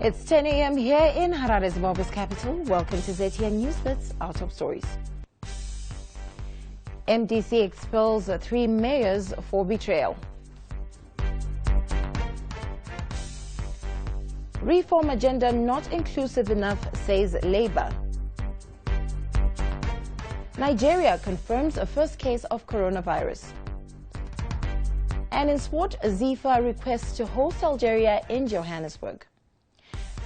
It's 10 a.m. here in Harare, Zimbabwe's capital. Welcome to ZTN News Blitz, our top stories. MDC expels 3 mayors for betrayal. Reform agenda not inclusive enough, says Labour. Nigeria confirms a first case of coronavirus. And in sport, Zifa requests to host Algeria in Johannesburg.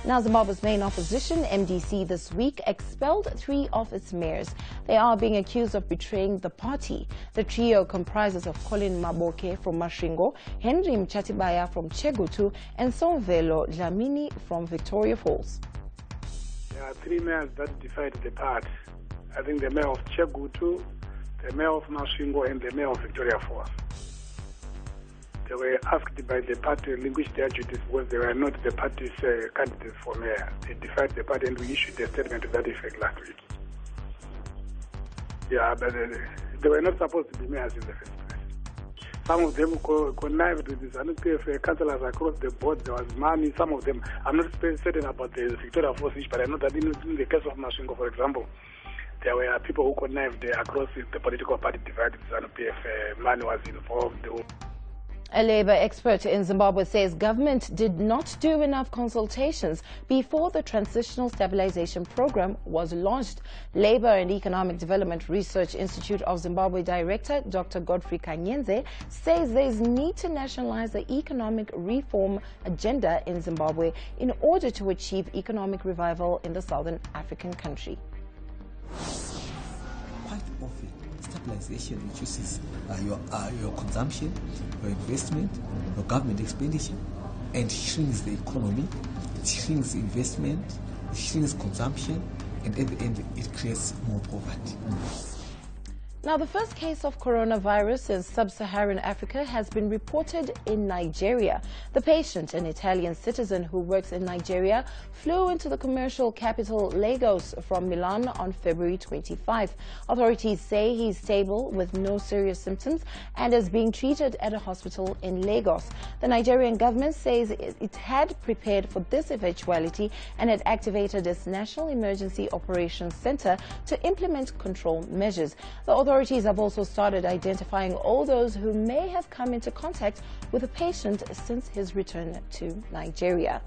Now, Zimbabwe's main opposition, MDC, this week expelled 3 of its mayors. They are being accused of betraying the party. The trio comprises of Colin Maboke from Masvingo, Henry Mchatibaya from Chegutu, and Somvelo Dlamini from Victoria Falls. There are 3 mayors that defied the party. I think the mayor of Chegutu, the mayor of Masvingo, and the mayor of Victoria Falls. They were asked by the party to relinquish their duties because they were not the party's candidates for mayor. They defied the party, and we issued a statement to that effect last week. Yeah, but they were not supposed to be mayors in the first place. Some of them connived with these NPF councillors across the board. There was money. Some of them, I'm not certain about the Victoria Falls issue, but I know that in the case of Masvingo, for example, there were people who connived across the political party divided. NPF money was involved. A Labour expert in Zimbabwe says government did not do enough consultations before the Transitional Stabilization Program was launched. Labour and Economic Development Research Institute of Zimbabwe Director Dr. Godfrey Kanyenze says there is need to nationalize the economic reform agenda in Zimbabwe in order to achieve economic revival in the southern African country. Quite often, stabilization reduces your consumption, your investment, your government expenditure, and shrinks the economy, it shrinks investment, it shrinks consumption, and at the end it creates more poverty. Now, the first case of coronavirus in sub-Saharan Africa has been reported in Nigeria. The patient, an Italian citizen who works in Nigeria, flew into the commercial capital Lagos from Milan on February 25. Authorities say he's stable with no serious symptoms and is being treated at a hospital in Lagos. The Nigerian government says it had prepared for this eventuality and had activated its National Emergency Operations Center to implement control measures. The authorities have also started identifying all those who may have come into contact with the patient since his return to Nigeria.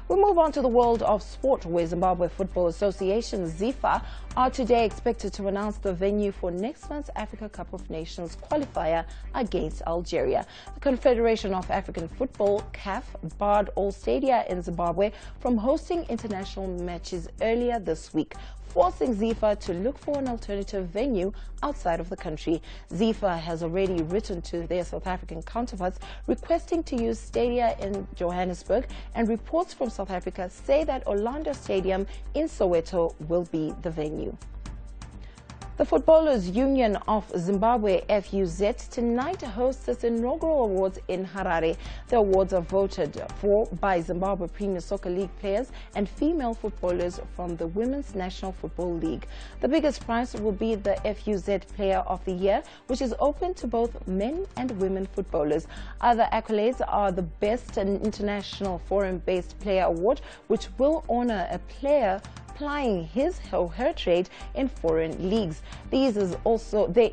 We move on to the world of sport, where Zimbabwe Football Association, Zifa, are today expected to announce the venue for next month's Africa Cup of Nations qualifier against Algeria. The Confederation of African Football, CAF, barred all stadia in Zimbabwe from hosting international matches earlier this week, forcing Zifa to look for an alternative venue outside of the country. Zifa has already written to their South African counterparts requesting to use stadia in Johannesburg, and reports from South Africa say that Orlando Stadium in Soweto will be the venue. The Footballers Union of Zimbabwe, FUZ, tonight hosts its inaugural awards in Harare. The awards are voted for by Zimbabwe Premier Soccer League players and female footballers from the Women's National Football League. The biggest prize will be the FUZ Player of the Year, which is open to both men and women footballers. Other accolades are the Best International Foreign-Based Player Award, which will honor a player plying his or her trade in foreign leagues. There is also the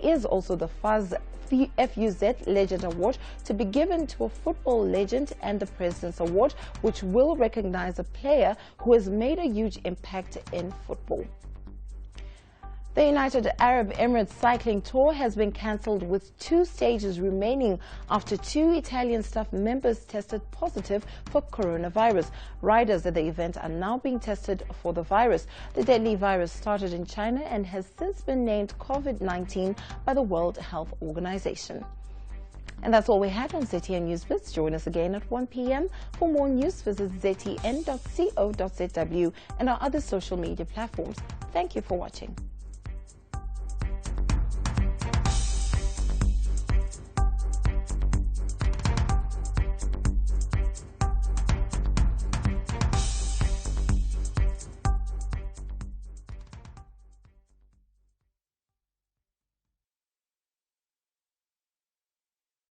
FUZ Legend Award to be given to a football legend, and the President's Award, which will recognize a player who has made a huge impact in football. The United Arab Emirates cycling tour has been cancelled, with 2 stages remaining after 2 Italian staff members tested positive for coronavirus. Riders at the event are now being tested for the virus. The deadly virus started in China and has since been named COVID-19 by the World Health Organization. And that's all we had on ZTN News Blitz. Join us again at 1 p.m. For more news, visit ztn.co.zw and our other social media platforms. Thank you for watching.